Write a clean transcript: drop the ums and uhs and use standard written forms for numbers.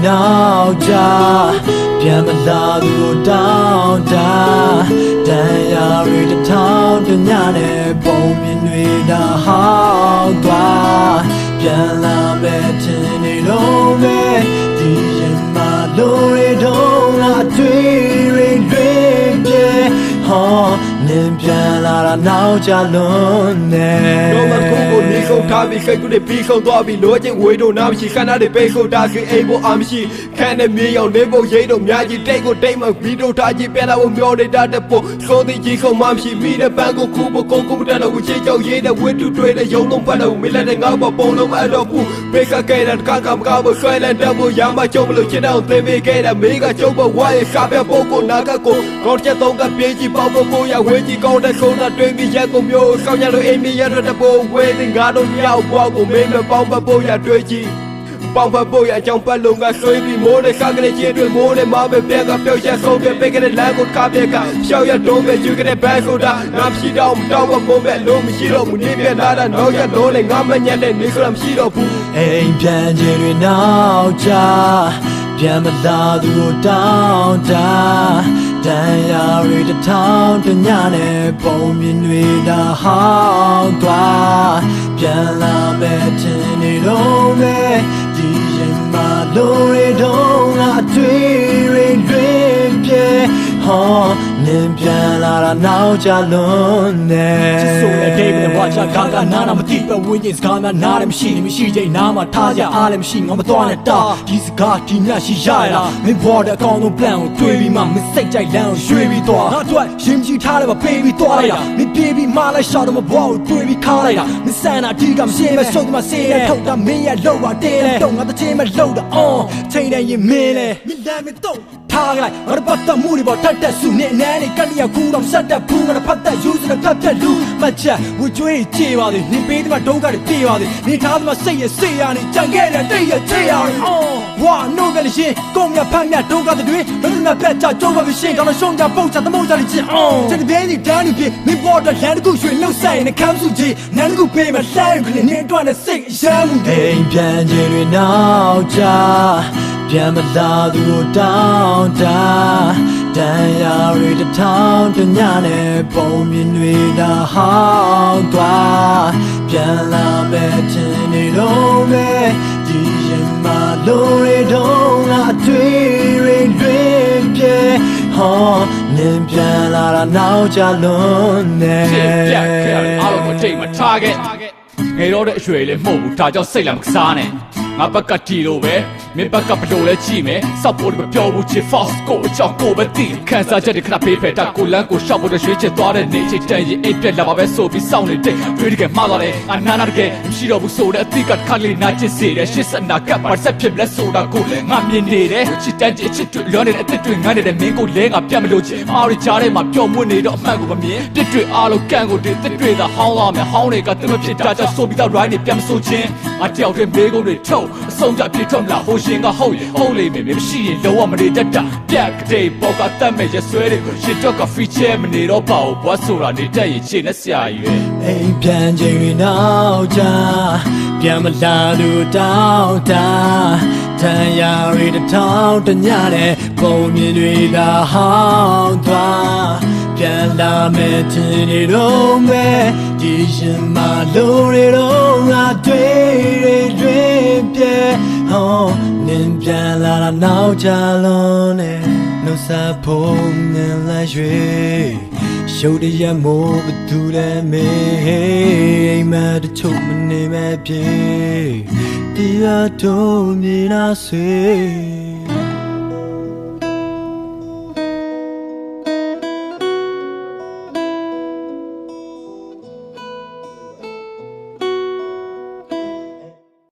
နောက်ကြပြန်မလာသူကိုတောင်းတတန်ရာတွေတစ်ထောင်တညနဲ့ပုံမြင်တွေဒါဟောင်းသွားပြန်လာမဲ့ထင်နေတော့မဲ့ဒီရင်မှာလိုရတော့ငါတွေ့ရတွေပြေဟောနင်ပြန်လာတာနောက်ကြလွန်နေတော့မခုကိုနေခုထားပြီးခိတ်ကူတွေပြီးခုသွားပြီးလိုချင်ဝေးတော့နားမရှိခန္ဓာတွေပိတ်ခုတာခင်အိမ်ဖို့အာမရှိခန်းနဲ့မြေရောက်နေဖို့ရိတ်တော့များကြီးတိတ်ကိုတိတ်မှပြီးတော့ထားကြီးပြန်လာဖို့မျောနေတာတဲ့ပို့စိုးသည်ကြီးခုမှမရှိမိတဲ့ပန်းကိုခုဖို့ကုန်ကုန်တက်တော့ကိုချေချောက်ရေးတဲ့ဝေးတူတွေတဲ့ရုံလုံးပတ်တော့မလက်တဲ့ငါ့ဘပုံလုံးအဲ့တော့ဘူးဘေကကဲတဲ့ကာကမကာဖို့ဆွဲလက်တဲ့ဖို့ရမ်းမကြုံမလို့ချင်တော့သိပေးခဲ့တဲ့မိကကြုံဖို့ဝါရဲ့ရှာပြဖို့ကိုနာကကိုကောင်းချက်တော့ကပြေးကြီးပေါ့ဖို့ရဝေးကြီးကောင်းတဲ့ခုံးတွင်ပြီးရက်ကိုမျိုးကောင်းရလို့အိမ်မရတဲ့ပို့ဝေးတဲ့ငါတို့မြောက်ဘွားကိုမင်းမပေါင်းဖို့ရတွေ့ကြီးပေါင်းဖို့ရအကြောင်းပတ်လုံးကဆွေးပြီးမိုးတဲ့ခါကလေးချင်းတွေမိုးတဲ့မပဲပြက်ကပြောက်ရက်ဆုံးပြပိတ်ကလေးလမ်းကိုကားပြက်ကရှောက်ရတုံးပဲယူကလေးဘန်းဆိုတာငါမရှိတော့မတောင်းဖို့ပဲလုံးမရှိတော့ဘူးနေပြလာတာတော့ရတော့လေငါမညက်တဲ့နေဆိုမရှိတော့ဘူးအိမ်ပြန်ခြင်းတွေနောက်ကြပြန်မလာသူကိုတောင်းတတန်ရာတွေတစ်ထောင်တညနဲ့ပုံမြင်တွေဒါဟောင်းသွားပြန်လာမဲ့ထင်နေတော့မဲ့ဒီရင်မှာလိုရတော့ငါတွေ့ရတွေပြေဟောနင်ပြန်လာတာနောက်ကြလွန်နေဆိုတဲ့ David ဝါချကာကနာနာမတိပဲဝင်းကြီးစကားများနားလည်းမရှိချိန်နားမှာထားကြအားလည်းမရှိငါမတော်နဲ့တာဒီစကားဒီညရှိရရလားမင်းဘော်တဲ့အကောင်လုံး plan ကိုတွေးပြီးမှမစိတ်ကြိုက်လမ်းကိုရွှေ့ပြီးသွားငါတို့ရင်ကြီးထားတယ်မပေးပြီးသွားလိုက်တာမင်းပြေးပြီးမှလိုက်ရှောက်တော့မဘော်ကိုတွေးပြီးခါလိုက်တာမင်းစံနာဒီကမရှိမဲ့ရှုပ်ကမစေးရထုတ်တာမင်းရဲ့လောက်ပါတင်းတော့ငါတချင်းမဲ့လောက်တာချိန်တိုင်းရင်မင်းလေမင်းလည်းမတော့ထားလိုက်ငါတို့ပတ်သက်မှုတွေပေါ်ထက်တက်စုနေနေနေကတည်းကခုတော့ဆက်တက်ဘူးငါတို့ဖတ်တဲ့ယူစတဲ့ဖတ်တဲ့လူမချက်ဝကျွေးကြေပါသေးနေပေးတဲ့မှာဒုက္ခတွေပြေပါသေးနေထားတဲ့မှာစိတ်ရစေရနေကြံခဲ့တဲ့တိတ်ရချေရဝါနိုးကလေးရှင်ကုန်းမြဖမ်းမြဒုက္ခတွေဘယ်လိုနဲ့ပြတ်ကြကြုံပါမရှင်ကောင်းရှုံးကြပုတ်ချသမုတ်ကြလိချင်းတဲ့တဲ့ဒီတန်းဒီပြေမင်းပေါ်တဲ့လမ်းတစ်ခုရွှေနှုတ်ဆိုင်နေခမ်းစုကြီးနန်းတစ်ခုပေးမှာလှမ်းကလေးနေတော့နဲ့စိတ်ရမ်းမှုအိမ်ပြန်ခြင်းတွေနောက်ကြပြန်မလာသူကိုတောင်းတတန်ရာတွေတစ်ထောင်တညနဲ့ပုံမြင်တွေဒါဟောင်းသွားပြန်လာမဲ့ထင်နေတော့မဲ့ဒီရင်မှာလိုရတော့ငါတွေ့ရတွေပြေဟောနင်ပြန်လာတာနောက်ကြလွန်နေပြတ်ခဲ့ရတယ်အားလုံးကိုချိန်မှာထားခဲ့ငယ်တော့တဲ့အရွယ်လေးမဟုတ်ဘူးဒါကြောင့်စိတ်လည်းမကစားနဲ့ငါဘက်ကတီလို့ပဲမင်းဘက်ကဘလို့လဲကြည့်မယ်စောက်ဖို့မပြောဘူးချစ် false ကိုအကြောင်းကိုပဲသိခန်းစားချက်တွေခဏပေးဖက်တာကိုလန်းကိုရှောက်ဖို့ရွှေချစ်သွားတဲ့နေချစ်တန်ရင်အိပ်ပြက်လာပါပဲဆိုပြီးစောင့်နေတဲ့တွေးတကယ်မှားသွားတယ်အနာနာတကယ်မရှိတော့ဘူးဆိုတဲ့အသည့်ကခါလေးနာချစ်စေတယ်ရှစ်စနာကပ်ပါဆက်ဖြစ်လက်ဆိုတာကိုငါမြင်နေတယ်ချစ်တန်ချစ်တွေလွန်နေတဲ့အသစ်တွေငန်းနေတဲ့မင်းကိုလဲငါပြတ်မလို့ချင်အားရကြားထဲမှာပျော်မွေ့နေတော့အမှန်ကိုမမြင်တစ်တွေအားလုံးကန့်ကိုတွေတစ်တွေသာဟောင်းသွားမယ်ဟောင်းတွေကတမဖြစ်တာကြောင့်ဆိုပြီးတော့ right နေပြန်မဆိုချင်းငါတယောက်တည်းမေးကုန်တွေထုတ်အဆုံးကြပြေထုတ်မလားဟိုရှင်ကဟုတ်ဟုတ်လိမ့်မယ်မရှိရင်လုံးဝမနေတတ်တာပြက်ကတဲ့ပေါ်ကတတ်မဲ့ရဆွဲတွေကိုရှစ်တော့က feature မနေတော့ပါဘူးဘွားဆိုတာနေတတ်ရင်ခြေနဲ့ဆရာရွယ်အိမ်ပြန်ခြင်းတွေနောက်ကြပြန်မလာသူတောင်းတတန်ရာတွေတစ်ထောင်တညတဲ့ပုံမြင်တွေသာဟောင်းသွားပြန်လာမဲ့ထင်နေတော့မဲ့ဒီရင်မှာလိုရတော့ငါတွေ့တွေပြေဟောနင်ပြန်လာတာနောက်ကြလွန်နေနှုတ်ဆက်ဖို့နင်လည်းရွှေရှုပ်တရက်မို့ဘသူလဲမေးအိမ်မတချို့မနေမဲ့ပြေတရားတို့မြင်လာဆွေ